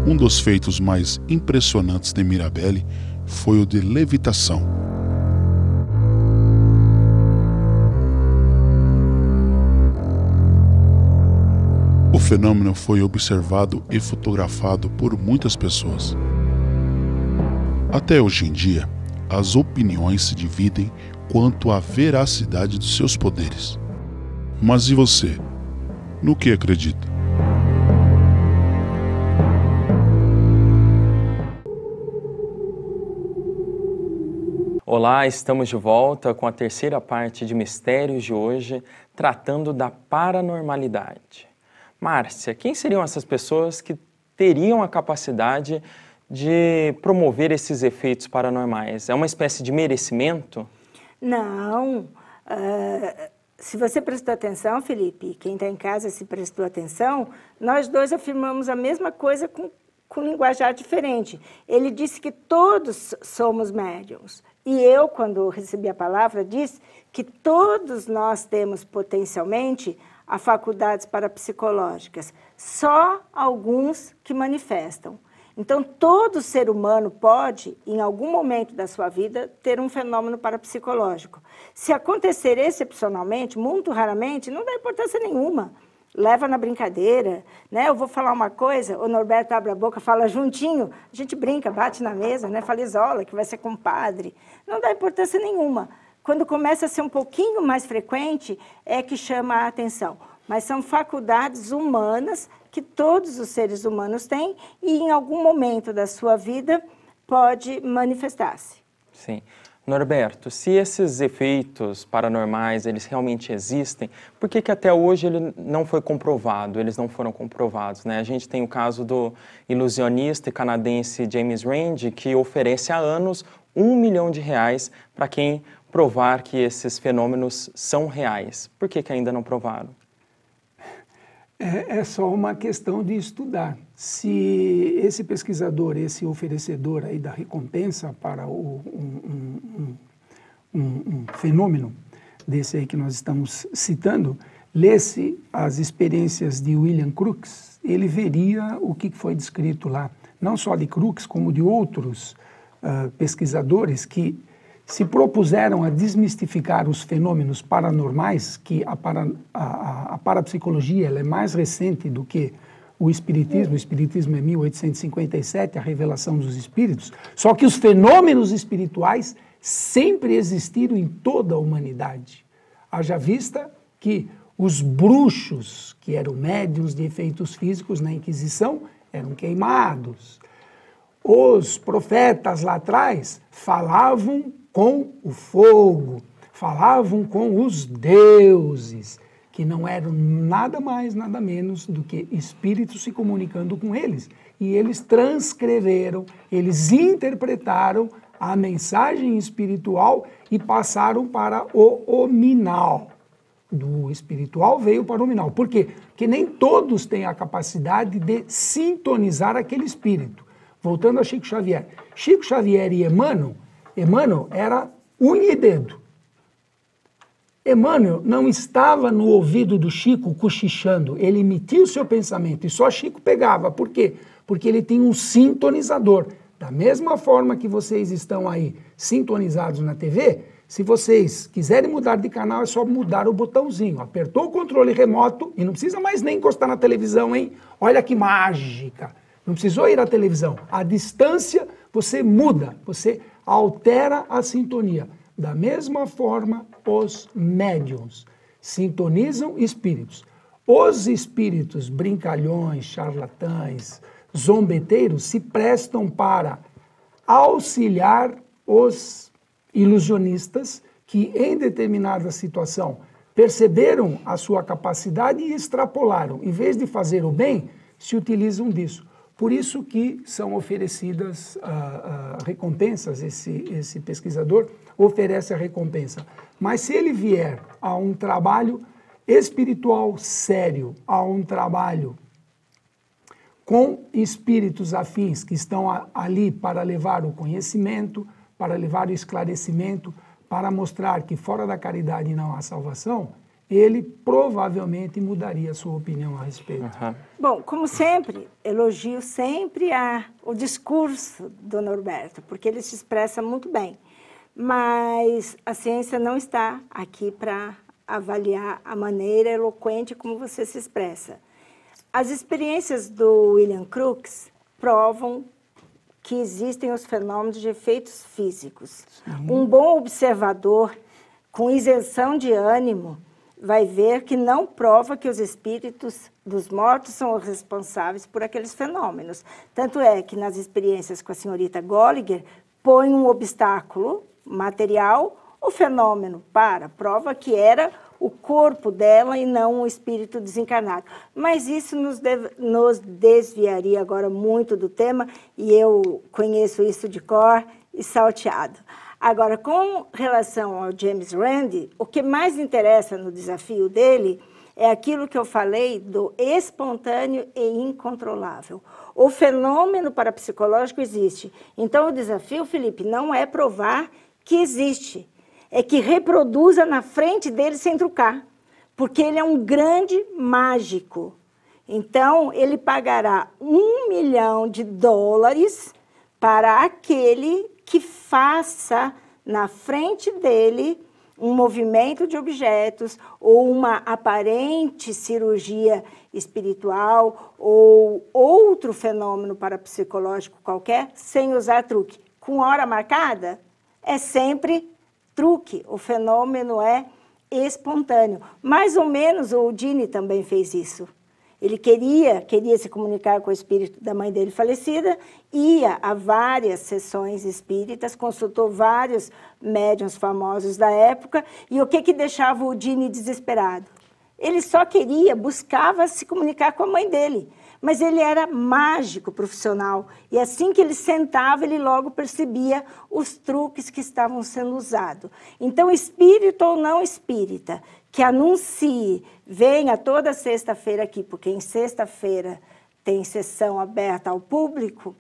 Um dos feitos mais impressionantes de Mirabelle foi o de levitação. O fenômeno foi observado e fotografado por muitas pessoas. Até hoje em dia, as opiniões se dividem quanto à veracidade dos seus poderes. Mas e você? No que acredita? Olá, estamos de volta com a terceira parte de Mistérios de hoje, tratando da paranormalidade. Márcia, quem seriam essas pessoas que teriam a capacidade de promover esses efeitos paranormais? É uma espécie de merecimento? Não. Se você prestou atenção, Felipe, quem está em casa se prestou atenção, nós dois afirmamos a mesma coisa com linguajar diferente. Ele disse que todos somos médiums. E eu, quando recebi a palavra, disse que todos nós temos potencialmente as faculdades parapsicológicas, só alguns que manifestam. Então, todo ser humano pode, em algum momento da sua vida, ter um fenômeno parapsicológico. Se acontecer excepcionalmente, muito raramente, não dá importância nenhuma. Leva na brincadeira, né? Eu vou falar uma coisa, o Norberto abre a boca, fala juntinho, a gente brinca, bate na mesa, né? Fala Isola, que vai ser compadre. Não dá importância nenhuma. Quando começa a ser um pouquinho mais frequente, é que chama a atenção. Mas são faculdades humanas que todos os seres humanos têm e em algum momento da sua vida pode manifestar-se. Sim. Norberto, se esses efeitos paranormais, eles realmente existem, por que até hoje ele não foi comprovado, eles não foram comprovados, né? A gente tem o caso do ilusionista canadense James Randi, que oferece há anos R$1 milhão para quem provar que esses fenômenos são reais. Por que ainda não provaram? É só uma questão de estudar. Se esse pesquisador, esse oferecedor aí da recompensa para um fenômeno desse aí que nós estamos citando, lesse as experiências de William Crookes, ele veria o que foi descrito lá, não só de Crookes, como de outros pesquisadores que se propuseram a desmistificar os fenômenos paranormais, que a parapsicologia ela é mais recente do que o Espiritismo é 1857, a revelação dos espíritos, só que os fenômenos espirituais sempre existiram em toda a humanidade. Haja vista que os bruxos, que eram médiuns de efeitos físicos na Inquisição, eram queimados. Os profetas lá atrás falavam com o fogo, falavam com os deuses, que não eram nada mais, nada menos do que espíritos se comunicando com eles. E eles transcreveram, eles interpretaram a mensagem espiritual e passaram para o hominal. Do espiritual veio para o hominal. Por quê? Porque nem todos têm a capacidade de sintonizar aquele espírito. Voltando a Chico Xavier. Chico Xavier e Emmanuel era unha e dedo. Emmanuel não estava no ouvido do Chico cochichando, ele emitia o seu pensamento e só Chico pegava. Por quê? Porque ele tinha um sintonizador. Da mesma forma que vocês estão aí sintonizados na TV, se vocês quiserem mudar de canal é só mudar o botãozinho. Apertou o controle remoto e não precisa mais nem encostar na televisão, hein? Olha que mágica! Não precisou ir à televisão. À distância você muda, você altera a sintonia. Da mesma forma, os médiuns sintonizam espíritos. Os espíritos brincalhões, charlatães, zombeteiros se prestam para auxiliar os ilusionistas que, em determinada situação, perceberam a sua capacidade e extrapolaram. Em vez de fazer o bem, se utilizam disso. Por isso que são oferecidas recompensas, esse pesquisador oferece a recompensa. Mas se ele vier a um trabalho espiritual sério, a um trabalho com espíritos afins que estão ali para levar o conhecimento, para levar o esclarecimento, para mostrar que fora da caridade não há salvação, ele provavelmente mudaria a sua opinião a respeito. Uhum. Bom, como sempre, elogio sempre o discurso do Norberto, porque ele se expressa muito bem. Mas a ciência não está aqui para avaliar a maneira eloquente como você se expressa. As experiências do William Crookes provam que existem os fenômenos de efeitos físicos. Um bom observador, com isenção de ânimo, vai ver que não prova que os espíritos dos mortos são os responsáveis por aqueles fenômenos. Tanto é que nas experiências com a senhorita Golliger, põe um obstáculo material, o fenômeno prova que era o corpo dela e não um espírito desencarnado. Mas isso nos desviaria agora muito do tema, e eu conheço isso de cor e salteado. Agora, com relação ao James Randi, o que mais interessa no desafio dele é aquilo que eu falei do espontâneo e incontrolável. O fenômeno parapsicológico existe. Então, o desafio, Felipe, não é provar que existe, é que reproduza na frente dele sem trucar, porque ele é um grande mágico. Então, ele pagará $1 milhão para aquele que faça na frente dele um movimento de objetos ou uma aparente cirurgia espiritual ou outro fenômeno parapsicológico qualquer, sem usar truque. Com hora marcada, é sempre truque. O fenômeno é espontâneo. Mais ou menos o Houdini também fez isso. Ele queria se comunicar com o espírito da mãe dele falecida, ia a várias sessões espíritas, consultou vários médiuns famosos da época, e o que deixava o Houdini desesperado? Ele só buscava se comunicar com a mãe dele, mas ele era mágico profissional, e assim que ele sentava, ele logo percebia os truques que estavam sendo usados. Então, espírito ou não espírita, que anuncie, venha toda sexta-feira aqui, porque em sexta-feira tem sessão aberta ao público,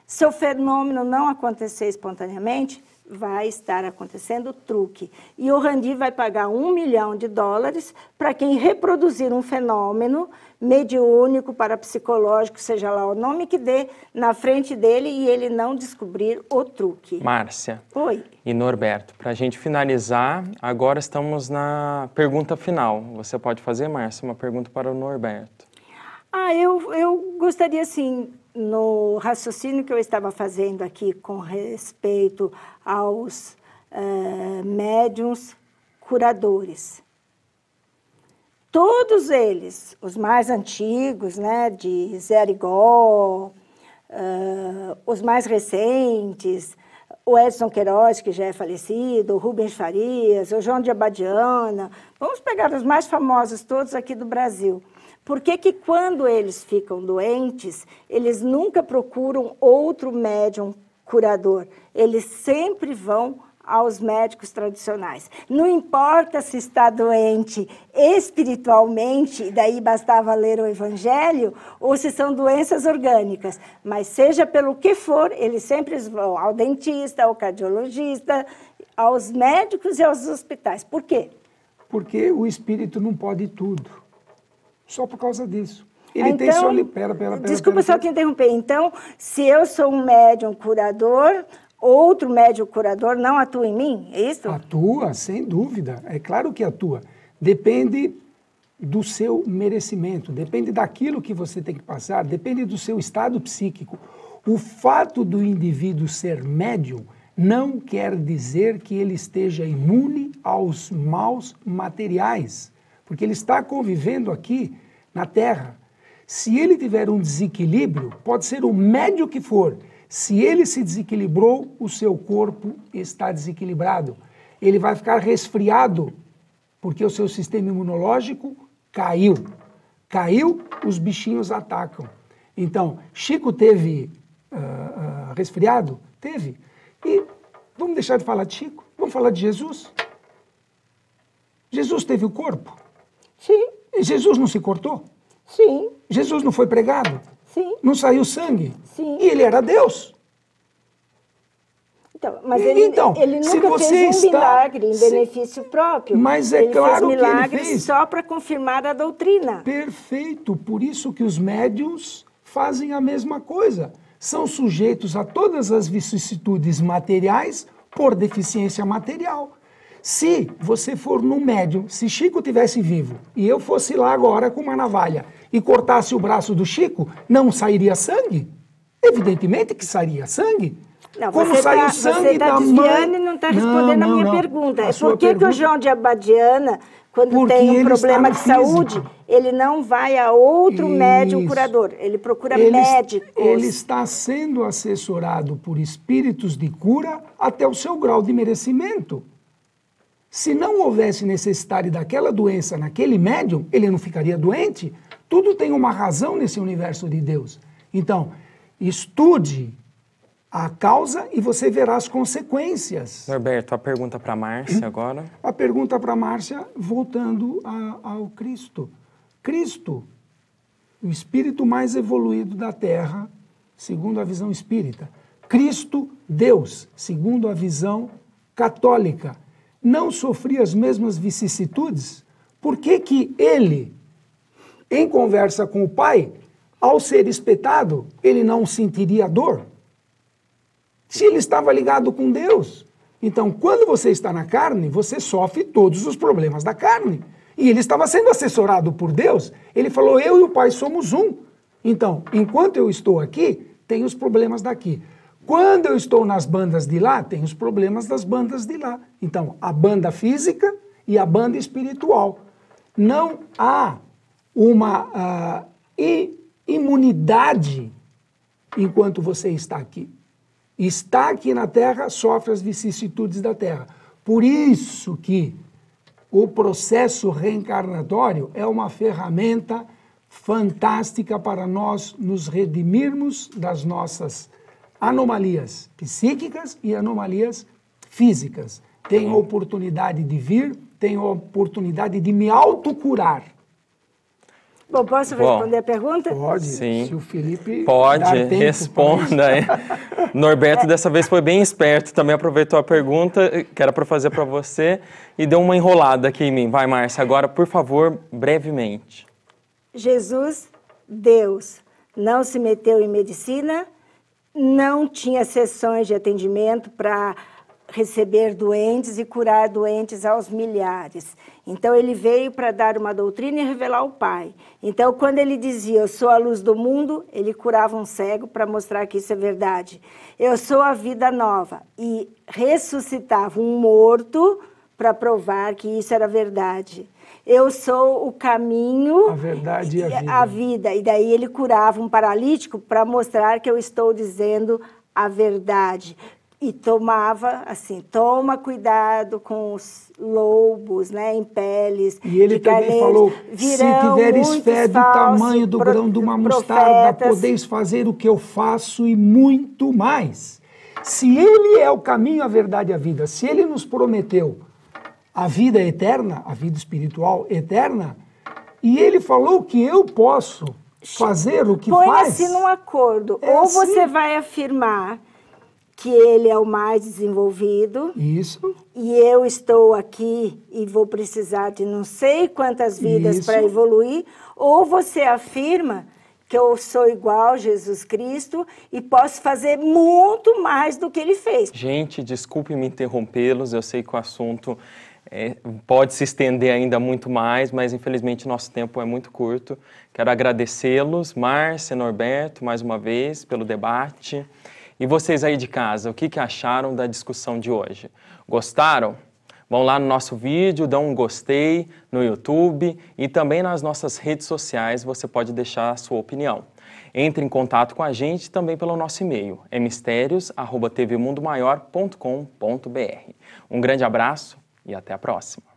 se o fenômeno não acontecer espontaneamente, vai estar acontecendo truque. E o Randi vai pagar $1 milhão para quem reproduzir um fenômeno mediúnico, parapsicológico, seja lá o nome que dê, na frente dele e ele não descobrir o truque. Márcia. Oi. E Norberto, para a gente finalizar, agora estamos na pergunta final. Você pode fazer, Márcia, uma pergunta para o Norberto. Eu gostaria, assim, no raciocínio que eu estava fazendo aqui com respeito aos médiuns curadores. Todos eles, os mais antigos, né, de Zé Arigó, os mais recentes, o Edson Queiroz, que já é falecido, o Rubens Farias, o João de Abadiana, vamos pegar os mais famosos todos aqui do Brasil. Por que quando eles ficam doentes, eles nunca procuram outro médium curador? Eles sempre vão aos médicos tradicionais. Não importa se está doente espiritualmente, daí bastava ler o Evangelho, ou se são doenças orgânicas, mas seja pelo que for, eles sempre vão ao dentista, ao cardiologista, aos médicos e aos hospitais. Por quê? Porque o espírito não pode tudo. Só por causa disso. Ele tem só... Desculpa só te interromper. Então, se eu sou um médium curador, outro médium curador não atua em mim? É isso? Atua, sem dúvida. É claro que atua. Depende do seu merecimento, depende daquilo que você tem que passar, depende do seu estado psíquico. O fato do indivíduo ser médium não quer dizer que ele esteja imune aos maus materiais, porque ele está convivendo aqui na Terra. Se ele tiver um desequilíbrio, pode ser o médium que for, se ele se desequilibrou, o seu corpo está desequilibrado. Ele vai ficar resfriado, porque o seu sistema imunológico caiu. Caiu, os bichinhos atacam. Então, Chico teve resfriado? Teve. E vamos deixar de falar de Chico? Vamos falar de Jesus? Jesus teve o corpo? Sim. E Jesus não se cortou? Sim. Jesus não foi pregado? Sim. Não saiu sangue? Sim. E ele era Deus? Então, mas ele nunca fez um milagre em benefício próprio. Mas é claro que ele fez. Ele fez milagres só para confirmar a doutrina. Perfeito. Por isso que os médiuns fazem a mesma coisa. São sujeitos a todas as vicissitudes materiais por deficiência material. Se você for no médium, se Chico tivesse vivo e eu fosse lá agora com uma navalha e cortasse o braço do Chico, não sairia sangue? Evidentemente que sairia sangue. Não, como saiu sangue da mãe... e não está respondendo a minha pergunta. É por que o João de Abadiana, quando tem um problema de saúde, ele não vai a outro médium curador? Ele procura médicos. Ele está sendo assessorado por espíritos de cura até o seu grau de merecimento. Se não houvesse necessidade daquela doença naquele médium, ele não ficaria doente. Tudo tem uma razão nesse universo de Deus. Então, estude a causa e você verá as consequências. Norberto, a pergunta para a Márcia agora. A pergunta para a Márcia, voltando ao Cristo. Cristo, o espírito mais evoluído da Terra, segundo a visão espírita. Cristo, Deus, segundo a visão católica. Não sofria as mesmas vicissitudes? Por que que ele, em conversa com o Pai, ao ser espetado, ele não sentiria dor? Se ele estava ligado com Deus. Então, quando você está na carne, você sofre todos os problemas da carne. E ele estava sendo assessorado por Deus. Ele falou, eu e o Pai somos um. Então, enquanto eu estou aqui, tem os problemas daqui. Quando eu estou nas bandas de lá, tem os problemas das bandas de lá. Então, a banda física e a banda espiritual. Não há uma imunidade enquanto você está aqui. Está aqui na Terra, sofre as vicissitudes da Terra. Por isso que o processo reencarnatório é uma ferramenta fantástica para nós nos redimirmos das nossas anomalias psíquicas e anomalias físicas. Tenho a oportunidade de vir, tenho a oportunidade de me autocurar. Bom, posso responder a pergunta? Pode, sim. Se o Felipe... Pode, responda. Norberto dessa vez foi bem esperto, também aproveitou a pergunta que era para fazer para você e deu uma enrolada aqui em mim. Vai, Márcia, agora, por favor, brevemente. Jesus, Deus, não se meteu em medicina, não tinha sessões de atendimento para receber doentes e curar doentes aos milhares. Então, ele veio para dar uma doutrina e revelar o Pai. Então, quando ele dizia, eu sou a luz do mundo, ele curava um cego para mostrar que isso é verdade. Eu sou a vida nova. E ressuscitava um morto para provar que isso era verdade. Eu sou o caminho, a verdade e a vida. E daí ele curava um paralítico para mostrar que eu estou dizendo a verdade. E tomava, assim, toma cuidado com os lobos, né, em peles. E ele também falou, se tiveres fé do tamanho do grão de uma mostarda, podeis fazer o que eu faço e muito mais. Se ele é o caminho, a verdade e a vida, se ele nos prometeu a vida eterna, a vida espiritual eterna, e ele falou que eu posso fazer o que faz... Põe-se num acordo. Ou assim. Você vai afirmar que ele é o mais desenvolvido. Isso. E eu estou aqui e vou precisar de não sei quantas vidas para evoluir. Ou você afirma que eu sou igual a Jesus Cristo e posso fazer muito mais do que ele fez. Gente, desculpe me interrompê-los, eu sei que o assunto pode se estender ainda muito mais, mas infelizmente nosso tempo é muito curto. Quero agradecê-los, Márcia, Norberto, mais uma vez, pelo debate. E vocês aí de casa, o que acharam da discussão de hoje? Gostaram? Vão lá no nosso vídeo, dão um gostei no YouTube e também nas nossas redes sociais você pode deixar a sua opinião. Entre em contato com a gente também pelo nosso e-mail, mistérios@tvmundomaior.com.br. Um grande abraço e até a próxima.